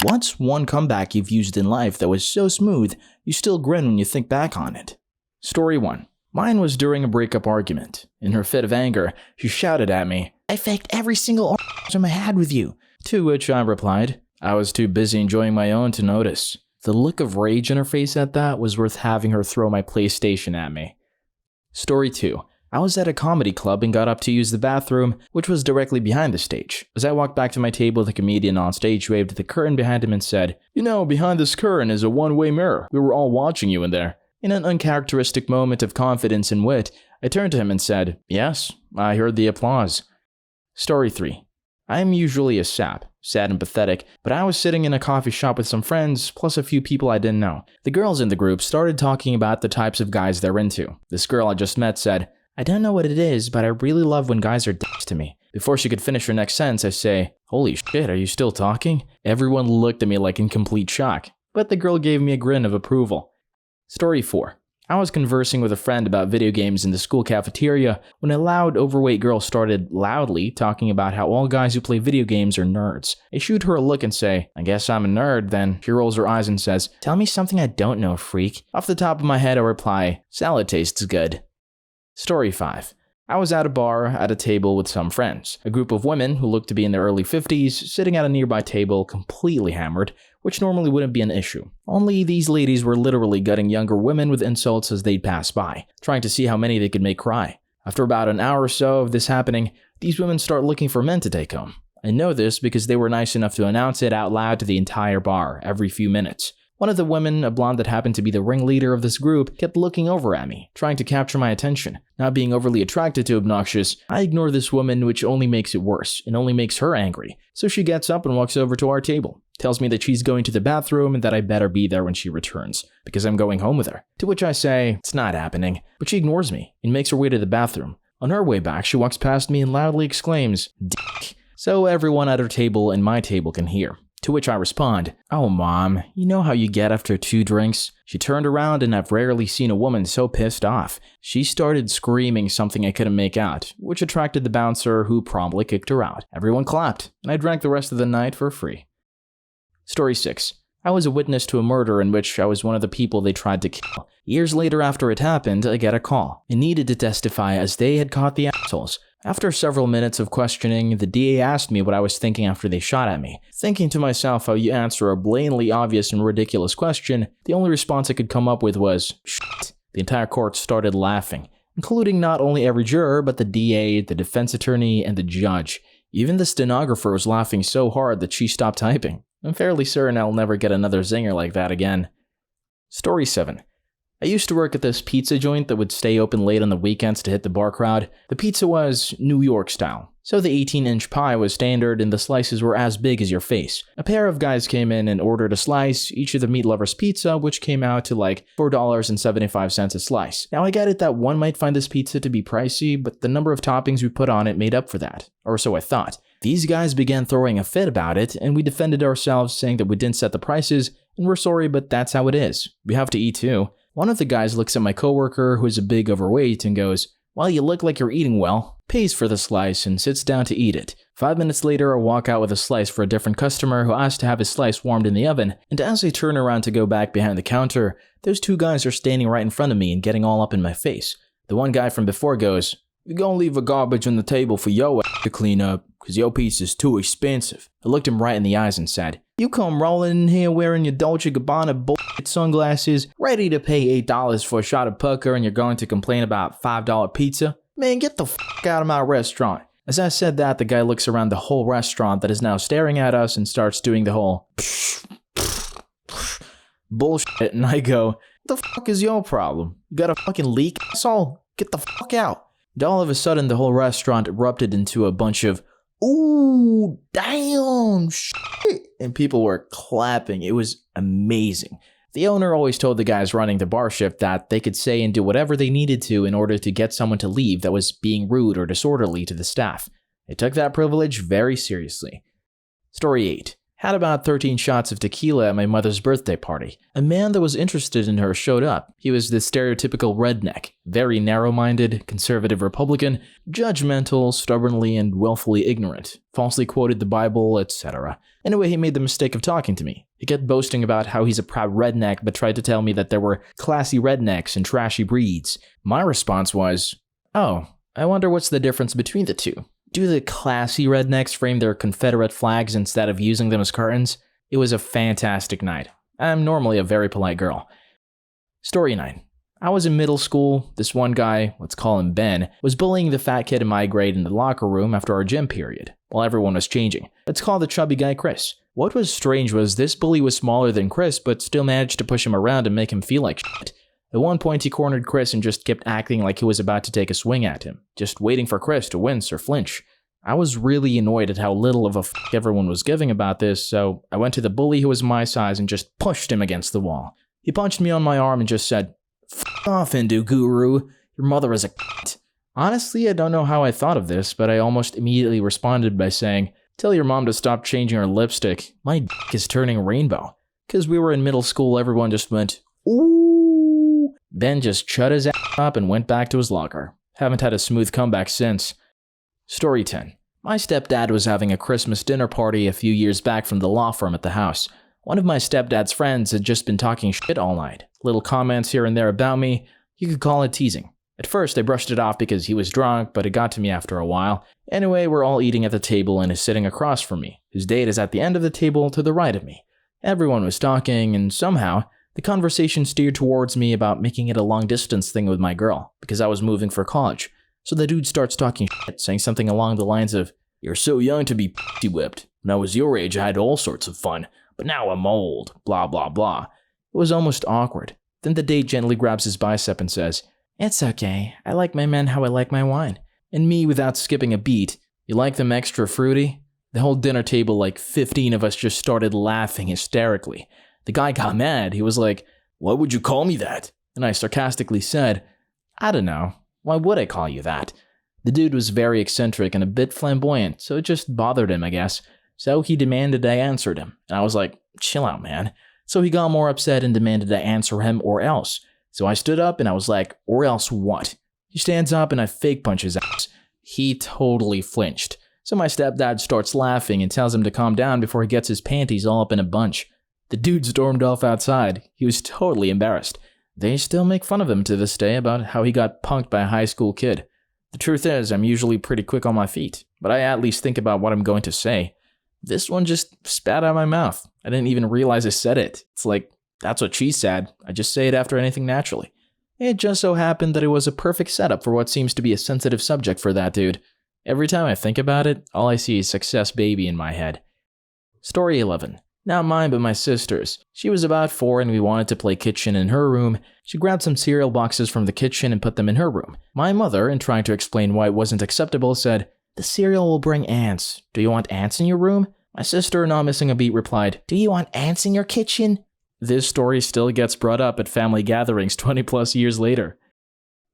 What's one comeback you've used in life that was so smooth, you still grin when you think back on it? Story 1. Mine was during a breakup argument. In her fit of anger, she shouted at me, "I faked every single orgasm I had with you." To which I replied, "I was too busy enjoying my own to notice." The look of rage in her face at that was worth having her throw my PlayStation at me. Story 2. I was at a comedy club and got up to use the bathroom, which was directly behind the stage. As I walked back to my table, the comedian on stage waved at the curtain behind him and said, "You know, behind this curtain is a one-way mirror. We were all watching you in there." In an uncharacteristic moment of confidence and wit, I turned to him and said, "Yes, I heard the applause." Story 3. I am usually a sap, sad and pathetic, but I was sitting in a coffee shop with some friends, plus a few people I didn't know. The girls in the group started talking about the types of guys they're into. This girl I just met said, "I don't know what it is, but I really love when guys are dicks to me." Before she could finish her next sentence, I say, "Holy shit, are you still talking?" Everyone looked at me like in complete shock, but the girl gave me a grin of approval. Story 4. I was conversing with a friend about video games in the school cafeteria when a loud, overweight girl started loudly talking about how all guys who play video games are nerds. I shoot her a look and say, "I guess I'm a nerd," then she rolls her eyes and says, "Tell me something I don't know, freak." Off the top of my head, I reply, "Salad tastes good." Story 5. I was at a bar at a table with some friends. A group of women who looked to be in their early 50s sitting at a nearby table completely hammered, which normally wouldn't be an issue. Only these ladies were literally gutting younger women with insults as they'd pass by, trying to see how many they could make cry. After about an hour or so of this happening, these women start looking for men to take home. I know this because they were nice enough to announce it out loud to the entire bar every few minutes. One of the women, a blonde that happened to be the ringleader of this group, kept looking over at me, trying to capture my attention. Not being overly attracted to obnoxious, I ignore this woman, which only makes it worse, and only makes her angry. So she gets up and walks over to our table, tells me that she's going to the bathroom and that I better be there when she returns, because I'm going home with her. To which I say, "It's not happening," but she ignores me and makes her way to the bathroom. On her way back, she walks past me and loudly exclaims, "Dick," so everyone at her table and my table can hear. To which I respond, "Oh mom, you know how you get after 2 drinks?" She turned around and I've rarely seen a woman so pissed off. She started screaming something I couldn't make out, which attracted the bouncer who promptly kicked her out. Everyone clapped, and I drank the rest of the night for free. Story 6. I was a witness to a murder in which I was one of the people they tried to kill. Years later after it happened, I get a call. I needed to testify as they had caught the assholes. After several minutes of questioning, the DA asked me what I was thinking after they shot at me. Thinking to myself how you answer a blatantly obvious and ridiculous question, the only response I could come up with was, "Shit." The entire court started laughing, including not only every juror, but the DA, the defense attorney, and the judge. Even the stenographer was laughing so hard that she stopped typing. I'm fairly certain I'll never get another zinger like that again. Story 7. I used to work at this pizza joint that would stay open late on the weekends to hit the bar crowd. The pizza was New York style, so the 18-inch pie was standard and the slices were as big as your face. A pair of guys came in and ordered a slice, each of the meat lovers pizza, which came out to like $4.75 a slice. Now I get it that one might find this pizza to be pricey, but the number of toppings we put on it made up for that, or so I thought. These guys began throwing a fit about it, and we defended ourselves saying that we didn't set the prices, and we're sorry, but that's how it is. We have to eat too. One of the guys looks at my coworker, who is a big overweight, and goes, "Well, you look like you're eating well," pays for the slice and sits down to eat it. 5 minutes later, I walk out with a slice for a different customer who asked to have his slice warmed in the oven, and as I turn around to go back behind the counter, those 2 guys are standing right in front of me and getting all up in my face. The one guy from before goes, "We gonna leave a garbage on the table for yo to clean up, cause your pizza's too expensive." I looked him right in the eyes and said, "You come rolling in here wearing your Dolce & Gabbana bullshit sunglasses, ready to pay $8 for a shot of pucker, and you're going to complain about $5 pizza? Man, get the fuck out of my restaurant." As I said that, the guy looks around the whole restaurant that is now staring at us and starts doing the whole bullshit, and I go, "What the fuck is your problem? You got a fucking leak, asshole? Get the fuck out." And all of a sudden, the whole restaurant erupted into a bunch of, "Ooh, damn, shit," and people were clapping. It was amazing. The owner always told the guys running the bar shift that they could say and do whatever they needed to in order to get someone to leave that was being rude or disorderly to the staff. They took that privilege very seriously. Story 8. Had about 13 shots of tequila at my mother's birthday party. A man that was interested in her showed up. He was the stereotypical redneck, very narrow-minded, conservative Republican, judgmental, stubbornly and willfully ignorant, falsely quoted the Bible, etc. Anyway, he made the mistake of talking to me. He kept boasting about how he's a proud redneck, but tried to tell me that there were classy rednecks and trashy breeds. My response was, "Oh, I wonder what's the difference between the two. Do the classy rednecks frame their Confederate flags instead of using them as curtains?" It was a fantastic night. I'm normally a very polite girl. Story 9. I was in middle school. This one guy, let's call him Ben, was bullying the fat kid in my grade in the locker room after our gym period, while everyone was changing. Let's call the chubby guy Chris. What was strange was this bully was smaller than Chris, but still managed to push him around and make him feel like shit. At one point, he cornered Chris and just kept acting like he was about to take a swing at him, just waiting for Chris to wince or flinch. I was really annoyed at how little of a fuck everyone was giving about this, so I went to the bully who was my size and just pushed him against the wall. He punched me on my arm and just said, "F off, Hindu guru. Your mother is a cunt." Honestly, I don't know how I thought of this, but I almost immediately responded by saying, "Tell your mom to stop changing her lipstick. My dick is turning rainbow." Because we were in middle school, everyone just went, "Ooh." Ben just shut his ass up and went back to his locker. Haven't had a smooth comeback since. Story 10. My stepdad was having a Christmas dinner party a few years back from the law firm at the house. One of my stepdad's friends had just been talking shit all night. Little comments here and there about me. You could call it teasing. At first, I brushed it off because he was drunk, but it got to me after a while. Anyway, we're all eating at the table and he's sitting across from me. His date is at the end of the table to the right of me. Everyone was talking, and somehow, the conversation steered towards me about making it a long-distance thing with my girl, because I was moving for college. So the dude starts talking shit, saying something along the lines of, "You're so young to be pussy whipped. When I was your age, I had all sorts of fun, but now I'm old, blah blah blah." It was almost awkward. Then the date gently grabs his bicep and says, "It's okay. I like my men how I like my wine." And me, without skipping a beat, "You like them extra fruity?" The whole dinner table, like 15 of us, just started laughing hysterically. The guy got mad. He was like, "Why would you call me that?" And I sarcastically said, "I don't know. Why would I call you that?" The dude was very eccentric and a bit flamboyant, so it just bothered him, I guess. So he demanded I answered him. And I was like, "Chill out, man." So he got more upset and demanded I answer him or else. So I stood up and I was like, "Or else what?" He stands up and I fake punch his ass. He totally flinched. So my stepdad starts laughing and tells him to calm down before he gets his panties all up in a bunch. The dude stormed off outside. He was totally embarrassed. They still make fun of him to this day about how he got punked by a high school kid. The truth is, I'm usually pretty quick on my feet, but I at least think about what I'm going to say. This one just spat out of my mouth. I didn't even realize I said it. It's like, that's what she said. I just say it after anything naturally. It just so happened that it was a perfect setup for what seems to be a sensitive subject for that dude. Every time I think about it, all I see is success baby in my head. Story 11. Not mine, but my sister's. She was about 4 and we wanted to play kitchen in her room. She grabbed some cereal boxes from the kitchen and put them in her room. My mother, in trying to explain why it wasn't acceptable, said, "The cereal will bring ants. Do you want ants in your room?" My sister, not missing a beat, replied, "Do you want ants in your kitchen?" This story still gets brought up at family gatherings 20 plus years later.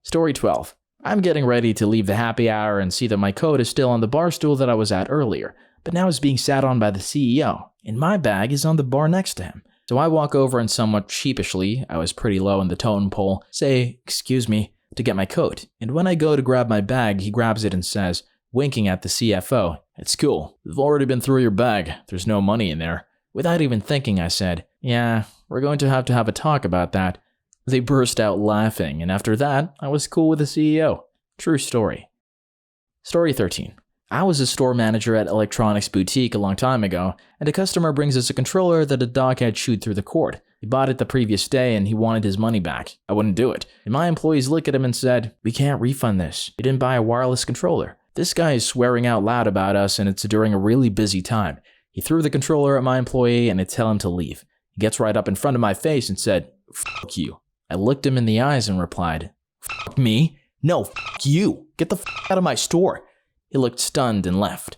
Story 12. I'm getting ready to leave the happy hour and see that my coat is still on the bar stool that I was at earlier, but now is being sat on by the CEO, and my bag is on the bar next to him. So I walk over and somewhat sheepishly, I was pretty low in the totem pole, say, "Excuse me," to get my coat, and when I go to grab my bag, he grabs it and says, winking at the CFO, "It's cool. We've already been through your bag. There's no money in there." Without even thinking, I said, "Yeah, we're going to have a talk about that." They burst out laughing, and after that, I was cool with the CEO. True story. Story 13. I was a store manager at Electronics Boutique a long time ago, and a customer brings us a controller that a dog had chewed through the cord. He bought it the previous day and he wanted his money back. I wouldn't do it. And my employees look at him and said, "We can't refund this. You didn't buy a wireless controller." This guy is swearing out loud about us and it's during a really busy time. He threw the controller at my employee and I tell him to leave. He gets right up in front of my face and said, "Fuck you." I looked him in the eyes and replied, "Fuck me? No, fuck you. Get the fuck out of my store." He looked stunned and left.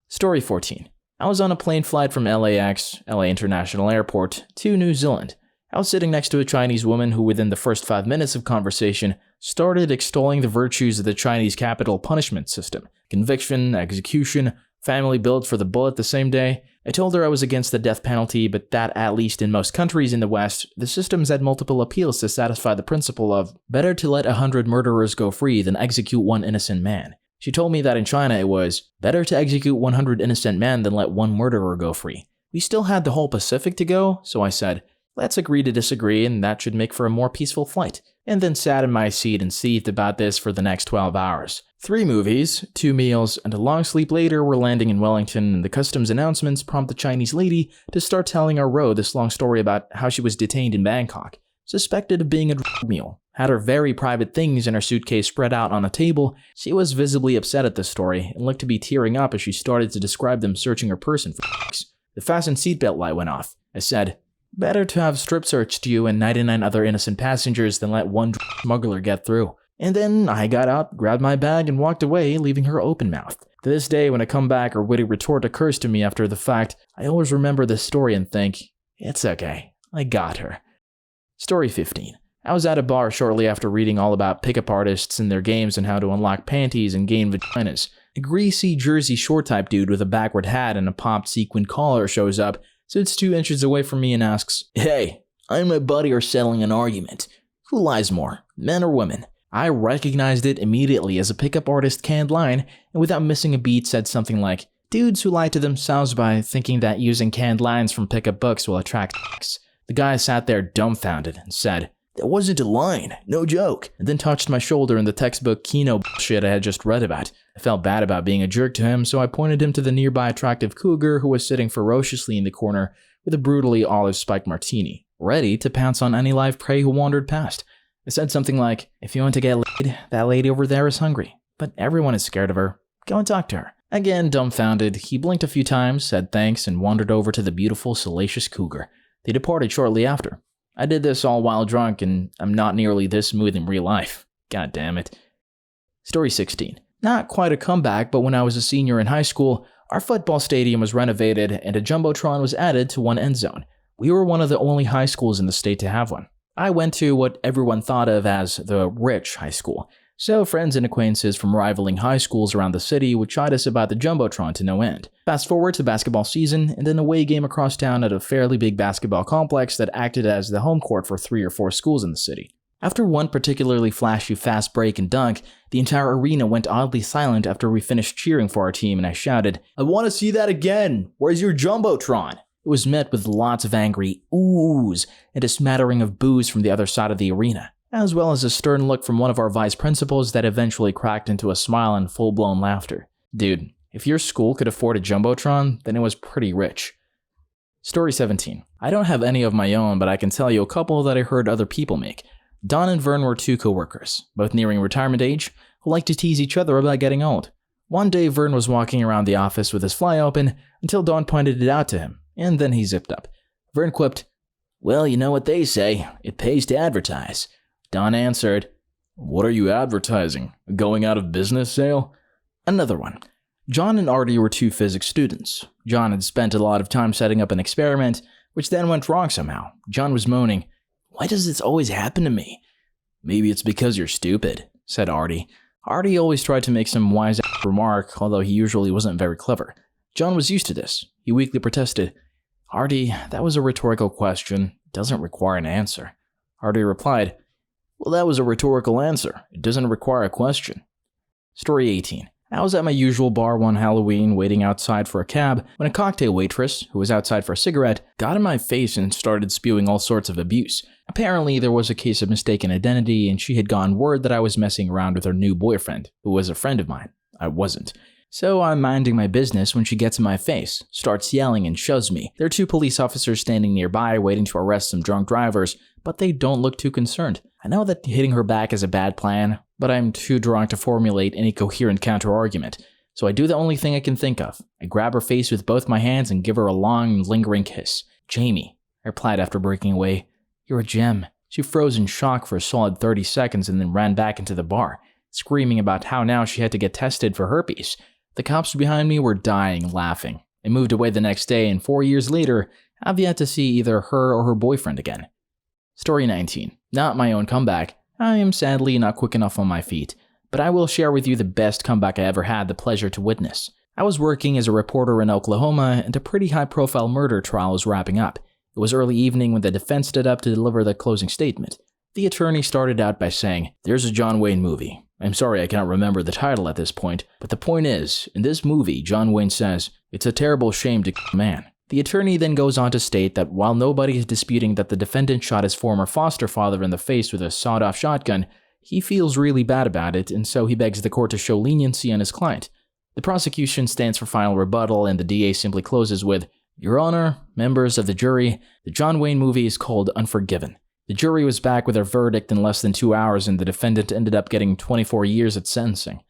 Story 14. I was on a plane flight from LAX, LA International Airport, to New Zealand. I was sitting next to a Chinese woman who within the first 5 minutes of conversation started extolling the virtues of the Chinese capital punishment system, conviction, execution, family built for the bullet the same day, I told her I was against the death penalty, but that at least in most countries in the West, the systems had multiple appeals to satisfy the principle of better to let 100 murderers go free than execute one innocent man. She told me that in China it was better to execute 100 innocent men than let one murderer go free. We still had the whole Pacific to go, so I said, let's agree to disagree and that should make for a more peaceful flight. And then sat in my seat and seethed about this for the next 12 hours. 3 movies, 2 meals, and a long sleep later we're landing in Wellington and the customs announcements prompt the Chinese lady to start telling our row this long story about how she was detained in Bangkok, suspected of being a drug mule, had her very private things in her suitcase spread out on a table. She was visibly upset at this story and looked to be tearing up as she started to describe them searching her person for drugs. The fasten seatbelt light went off. I said, better to have strip searched you and 99 other innocent passengers than let one drug smuggler get through. And then I got up, grabbed my bag, and walked away, leaving her open-mouthed. To this day, when a comeback or witty retort occurs to me after the fact, I always remember this story and think, it's okay, I got her. Story 15. I was at a bar shortly after reading all about pickup artists and their games and how to unlock panties and gain vaginas. A greasy Jersey Shore type dude with a backward hat and a popped sequin collar shows up, sits 2 inches away from me and asks, hey, I and my buddy are settling an argument. Who lies more, men or women? I recognized it immediately as a pickup artist canned line, and without missing a beat said something like, dudes who lie to themselves by thinking that using canned lines from pickup books will attract chicks. The guy sat there dumbfounded and said, that wasn't a line, no joke, and then touched my shoulder in the textbook Kino bullshit I had just read about. I felt bad about being a jerk to him, so I pointed him to the nearby attractive cougar who was sitting ferociously in the corner with a brutally olive-spiked martini, ready to pounce on any live prey who wandered past. I said something like, if you want to get laid, that lady over there is hungry, but everyone is scared of her. Go and talk to her. Again, dumbfounded, he blinked a few times, said thanks, and wandered over to the beautiful, salacious cougar. They departed shortly after. I did this all while drunk, and I'm not nearly this smooth in real life. God damn it. Story 16. Not quite a comeback, but when I was a senior in high school, our football stadium was renovated and a jumbotron was added to one end zone. We were one of the only high schools in the state to have one. I went to what everyone thought of as the rich high school, so friends and acquaintances from rivaling high schools around the city would chide us about the jumbotron to no end. Fast forward to basketball season, and an away game across town at a fairly big basketball complex that acted as the home court for 3 or 4 schools in the city. After one particularly flashy fast break and dunk, the entire arena went oddly silent after we finished cheering for our team, and I shouted, I want to see that again! Where's your jumbotron? It was met with lots of angry oohs and a smattering of boos from the other side of the arena, as well as a stern look from one of our vice principals that eventually cracked into a smile and full-blown laughter. Dude, if your school could afford a jumbotron, then it was pretty rich. Story 17. I don't have any of my own, but I can tell you a couple that I heard other people make. Don and Vern were 2 coworkers, both nearing retirement age, who liked to tease each other about getting old. One day, Vern was walking around the office with his fly open until Don pointed it out to him, and then he zipped up. Vern quipped, well, you know what they say, it pays to advertise. Don answered, what are you advertising? A going out of business sale? Another one. John and Artie were 2 physics students. John had spent a lot of time setting up an experiment, which then went wrong somehow. John was moaning, why does this always happen to me? Maybe it's because you're stupid, said Artie. Artie always tried to make some wise remark, although he usually wasn't very clever. John was used to this. He weakly protested, Artie, that was a rhetorical question. It doesn't require an answer. Artie replied, well, that was a rhetorical answer. It doesn't require a question. Story 18. I was at my usual bar one Halloween waiting outside for a cab when a cocktail waitress, who was outside for a cigarette, got in my face and started spewing all sorts of abuse. Apparently, there was a case of mistaken identity and she had gotten word that I was messing around with her new boyfriend, who was a friend of mine. I wasn't. So I'm minding my business when she gets in my face, starts yelling and shoves me. There are 2 police officers standing nearby waiting to arrest some drunk drivers, but they don't look too concerned. I know that hitting her back is a bad plan, but I'm too drunk to formulate any coherent counter-argument, so I do the only thing I can think of. I grab her face with both my hands and give her a long, lingering kiss. Jamie, I replied after breaking away, you're a gem. She froze in shock for a solid 30 seconds and then ran back into the bar, screaming about how now she had to get tested for herpes. The cops behind me were dying laughing. I moved away the next day, and 4 years later, I've yet to see either her or her boyfriend again. Story 19. Not my own comeback. I am sadly not quick enough on my feet, but I will share with you the best comeback I ever had the pleasure to witness. I was working as a reporter in Oklahoma, and a pretty high-profile murder trial was wrapping up. It was early evening when the defense stood up to deliver the closing statement. The attorney started out by saying, "There's a John Wayne movie. I'm sorry I cannot remember the title at this point, but the point is, in this movie, John Wayne says, 'It's a terrible shame to kill a man.'" The attorney then goes on to state that while nobody is disputing that the defendant shot his former foster father in the face with a sawed-off shotgun, he feels really bad about it, and so he begs the court to show leniency on his client. The prosecution stands for final rebuttal, and the DA simply closes with, "Your Honor, members of the jury, the John Wayne movie is called Unforgiven." The jury was back with their verdict in less than 2 hours, and the defendant ended up getting 24 years at sentencing.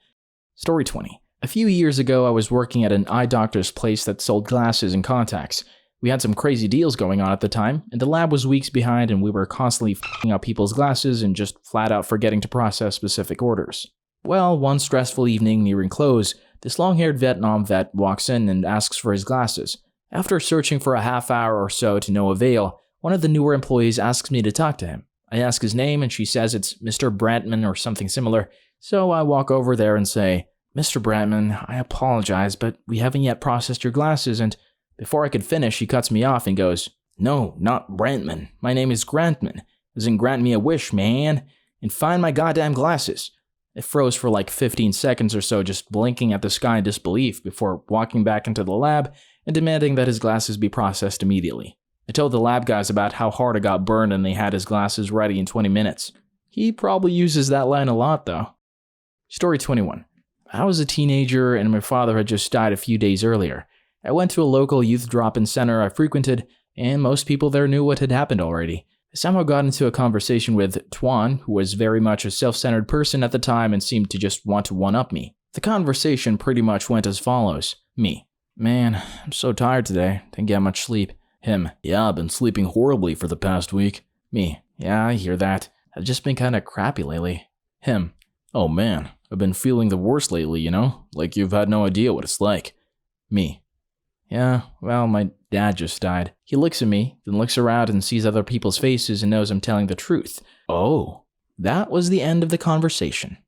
Story 20. A few years ago, I was working at an eye doctor's place that sold glasses and contacts. We had some crazy deals going on at the time, and the lab was weeks behind, and we were constantly f***ing up people's glasses and just flat out forgetting to process specific orders. Well, one stressful evening nearing close, this long-haired Vietnam vet walks in and asks for his glasses. After searching for a half hour or so to no avail, one of the newer employees asks me to talk to him. I ask his name, and she says it's Mr. Brantman or something similar, so I walk over there and say, "Mr. Brantman, I apologize, but we haven't yet processed your glasses," and before I could finish, he cuts me off and goes, "No, not Brantman. My name is Grantman, as in grant me a wish, man, and find my goddamn glasses." I froze for like 15 seconds or so, just blinking at the sky in disbelief before walking back into the lab and demanding that his glasses be processed immediately. I told the lab guys about how hard I got burned and they had his glasses ready in 20 minutes. He probably uses that line a lot, though. Story 21. I was a teenager and my father had just died a few days earlier. I went to a local youth drop-in center I frequented, and most people there knew what had happened already. I somehow got into a conversation with Tuan, who was very much a self-centered person at the time and seemed to just want to one-up me. The conversation pretty much went as follows. Me: "Man, I'm so tired today. Didn't get much sleep." Him: "Yeah, I've been sleeping horribly for the past week." Me: "Yeah, I hear that. I've just been kinda crappy lately." Him: "Oh man, I've been feeling the worst lately, you know? Like you've had no idea what it's like." Me: "Yeah, well, my dad just died." He looks at me, then looks around and sees other people's faces and knows I'm telling the truth. Oh. That was the end of the conversation.